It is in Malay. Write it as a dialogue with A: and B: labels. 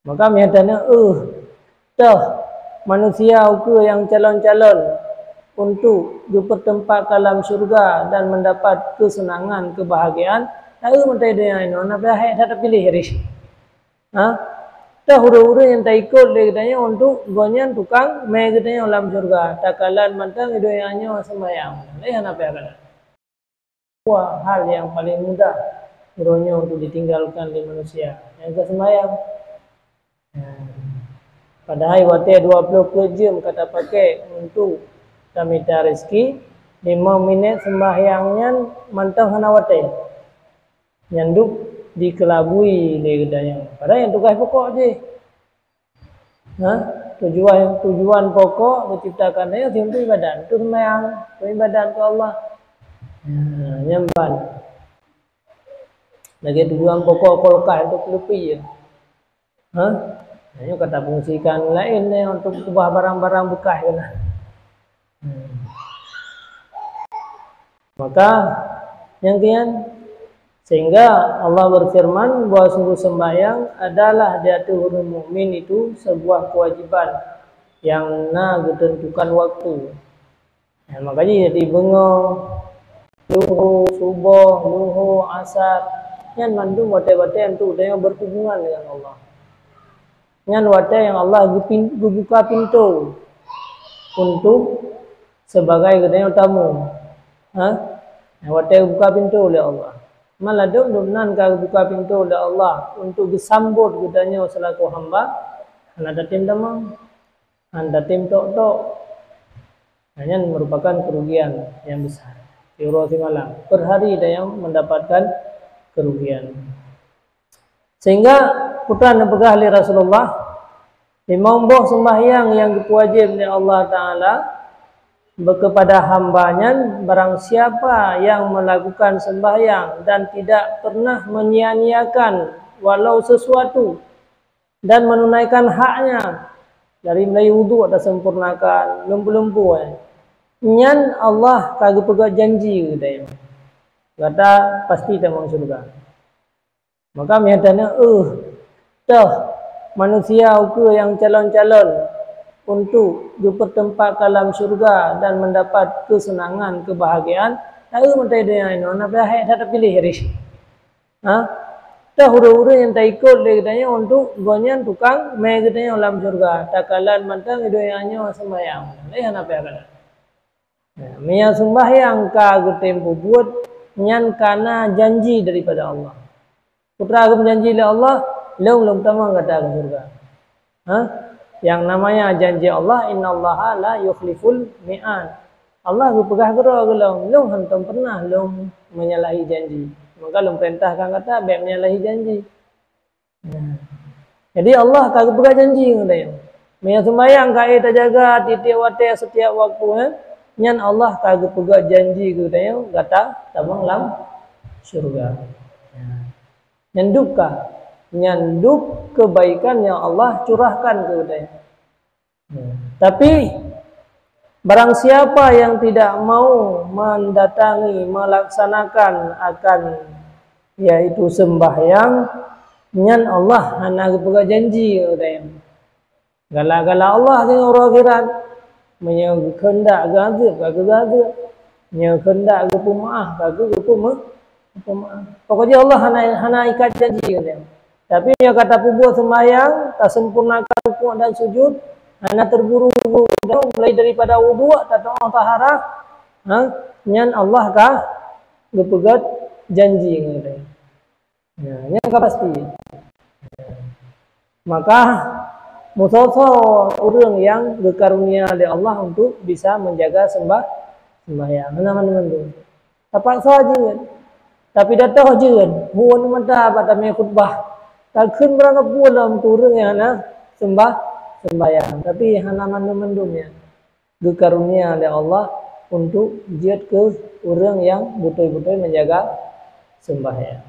A: Maka miatanya dah manusia ke yang calon-calon untuk dipertempat dalam syurga dan mendapat kesenangan, kebahagiaan. Tahu mentai dia ini, nak berhak tak pilih hari. Dah huru-huru yang tak ikut dia katanya untuk gonyan tukang mai katanya dalam syurga. Takalan mantang itu yang hanya sembahyang. Lain apa yang kata? Wah, hal yang paling mudah gurunya untuk ditinggalkan di manusia. Yang ke sembahyang. Padahal waktu 20 jam kata pakai untuk minta rezeki, 5 minit sembahyangnya mantang hana waktu. Nyanduk dikelabui dia katanya. Padahal yang tugas pokok je. Tujuan pokok diciptakan dia untuk ibadat, untuk sembahyang, untuk ibadat ke Allah. Nyamban. Lagi tujuan pokok kolkah untuk lupi ya. Ini kata fungsikan lain untuk ubah barang-barang bekas kan. Maka yang kian sehingga Allah berfirman bahwa sungguh sembahyang adalah di hati orang mukmin itu sebuah kewajiban yang ditentukan waktu. Makanya jadi bengong, luhur, subuh, luhur, asar, yang mandu wate-wate untuk dia berhubungan dengan Allah. Yang wate yang Allah buka pintu untuk sebagai kedai tamu. Wate buka pintu oleh Allah. Malah dom-domnan ka buka pintu oleh Allah untuk disambut kedanya selaku hamba. Anda tim damang, anda tim tok-tok. Hanya merupakan kerugian yang besar. Yurati malam per hari dia yang mendapatkan kerugian. Sehingga putra dan pegah oleh Rasulullah dimomboh sembahyang yang diwajib oleh Allah Ta'ala kepada hambanya. Barang siapa yang melakukan sembahyang dan tidak pernah menyia-nyiakan walau sesuatu dan menunaikan haknya dari mulai wudu ada sempurnakan lembu-lembu nyan Allah kagak pegang janji dia kata pasti temang surga. Maka miatanya dah manusia ke yang calon-calon untuk dipertempat dalam syurga dan mendapat kesenangan, kebahagiaan. Tahu mentai dia ini, nak berhak tak pilih hari. Dah huru-huru yang tak ikut dia katanya untuk gonyan tukang mai katanya dalam syurga. Takalan mantang itu yang hanya sembahyang. Lain apa yang kata? Mia sembahyang ka tempo buat nyan kana janji daripada Allah. Putra aku berjanji oleh Allah, belum tamang kata ke surga. Yang namanya janji Allah, innallaha la yukhliful mi'ad. Allah berpegah gerah belum hantam pernah belum menyalahi janji. Maka belum perintahkan kata baik menyalahi janji. Jadi Allah tak berpegah janji katanya. Mia sembahyang ka tak jaga titik waktu setiap waktu nyan Allah tak berpegah janji katanya kata tamang lam syurga. Nyanduk kebaikan yang Allah curahkan kepadanya. Tapi barang siapa yang tidak mau mendatangi, melaksanakan akan yaitu sembahyang, nyan Allah hana kepegang janji kepadanya. Gala-gala Allah dengan orang akhirat menyekendak gazib kagak gazib, menyekendak ke pemaaf kagak ke pemaaf. Pokoknya Allah hana ikat janji katanya. Tapi dia kata buat sembahyang tak sempurnakan rukuk dan sujud, hana terburu-buru mulai daripada wudu atau taharah, nyan Allah kah berpegat janji katanya. Yang pasti. Maka mutoso orang yang berkarunia oleh Allah untuk bisa menjaga sembahyang. Mana-mana terpaksa aja kan. Tapi datang je kan, huwan mata pada me khutbah. Tak khun berangkat dalam turun yang sembahyang. Tapi hana mendum-mendumnya dikarunia oleh Allah untuk jihad ke orang yang betul-betul menjaga sembahyang.